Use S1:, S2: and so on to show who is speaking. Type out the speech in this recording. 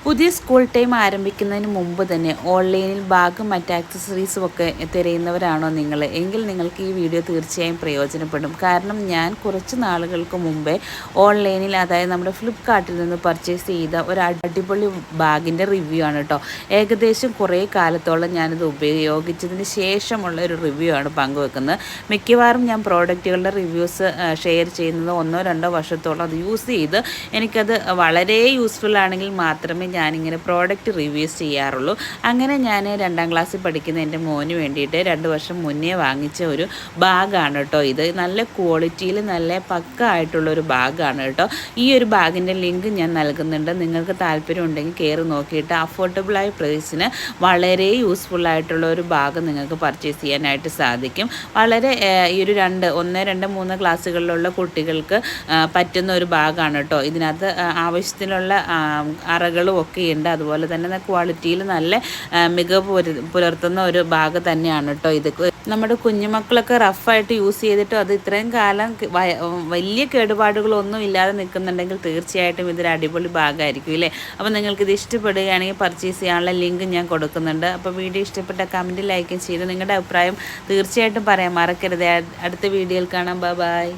S1: പുതിയ school time ആരംഭിക്കുന്നതിന് മുമ്പ് തന്നെ ഓൺലൈനിൽ ബാഗും മറ്റ് ആക്സസറീസും ഒക്കെ തിരയുന്നവരാണോ നിങ്ങൾ എങ്കിൽ നിങ്ങൾക്ക് ഈ വീഡിയോ തീർച്ചയായും പ്രയോജനപ്പെടും. കാരണം ഞാൻ കുറച്ച് നാളുകൾക്ക് മുമ്പേ ഓൺലൈനിൽ, അതായത് നമ്മുടെ ഫ്ലിപ്കാർട്ടിൽ നിന്ന് പർച്ചേസ് ചെയ്ത ഒരു അടിപൊളി ബാഗിൻ്റെ റിവ്യൂ ആണ് കേട്ടോ. ഏകദേശം കുറേ കാലത്തോളം ഞാനിത് ഉപയോഗിച്ചതിന് ശേഷമുള്ള ഒരു റിവ്യൂ ആണ് പങ്കുവെക്കുന്നത്. മിക്കവാറും ഞാൻ പ്രോഡക്റ്റുകളുടെ റിവ്യൂസ് ഷെയർ ചെയ്യുന്നത് 1-2 വർഷത്തോളം അത് യൂസ് ചെയ്ത് എനിക്കത് വളരെ യൂസ്ഫുൾ ആണെങ്കിൽ മാത്രമേ ഞാനിങ്ങനെ പ്രോഡക്റ്റ് റിവ്യൂസ് ചെയ്യാറുള്ളൂ. അങ്ങനെ ഞാൻ 2ാം ക്ലാസ്സിൽ പഠിക്കുന്ന എൻ്റെ മോന് വേണ്ടിയിട്ട് 2 വർഷം മുന്നേ വാങ്ങിച്ച ഒരു ബാഗാണ് കേട്ടോ ഇത്. നല്ല ക്വാളിറ്റിയിൽ നല്ല പക്ക ആയിട്ടുള്ളൊരു ബാഗാണ് കേട്ടോ. ഈ ഒരു ബാഗിൻ്റെ ലിങ്ക് ഞാൻ നൽകുന്നുണ്ട്. നിങ്ങൾക്ക് താല്പര്യം ഉണ്ടെങ്കിൽ കയറി നോക്കിയിട്ട് അഫോർഡബിളായ പ്രൈസിന് വളരെ യൂസ്ഫുൾ ആയിട്ടുള്ള ഒരു ബാഗ് നിങ്ങൾക്ക് പർച്ചേസ് ചെയ്യാനായിട്ട് സാധിക്കും. വളരെ ഈ ഒരു 1, 2, 3 ക്ലാസ്സുകളിലുള്ള കുട്ടികൾക്ക് പറ്റുന്ന ഒരു ബാഗാണ് കേട്ടോ. ഇതിനകത്ത് ആവശ്യത്തിനുള്ള അറകളും ഒക്കെ ഉണ്ട്. അതുപോലെ തന്നെ ക്വാളിറ്റിയിൽ നല്ല മികവ് പുലർത്തുന്ന ഒരു ബാഗ് തന്നെയാണ് കേട്ടോ ഇത്. നമ്മുടെ കുഞ്ഞുമക്കളൊക്കെ റഫായിട്ട് യൂസ് ചെയ്തിട്ടും അത് ഇത്രയും കാലം വലിയ കേടുപാടുകളൊന്നും ഇല്ലാതെ നിൽക്കുന്നുണ്ടെങ്കിൽ തീർച്ചയായിട്ടും ഇതൊരു അടിപൊളി ബാഗായിരിക്കും അല്ലേ. അപ്പോൾ നിങ്ങൾക്കിത് ഇഷ്ടപ്പെടുകയാണെങ്കിൽ പർച്ചേസ് ചെയ്യാനുള്ള ലിങ്ക് ഞാൻ കൊടുക്കുന്നുണ്ട്. അപ്പോൾ വീഡിയോ ഇഷ്ടപ്പെട്ട കമൻറ്റ് ലൈക്കും ചെയ്ത് നിങ്ങളുടെ അഭിപ്രായം തീർച്ചയായിട്ടും പറയാൻ മറക്കരുത്. അടുത്ത വീഡിയോയിൽ കാണാം. ബൈ.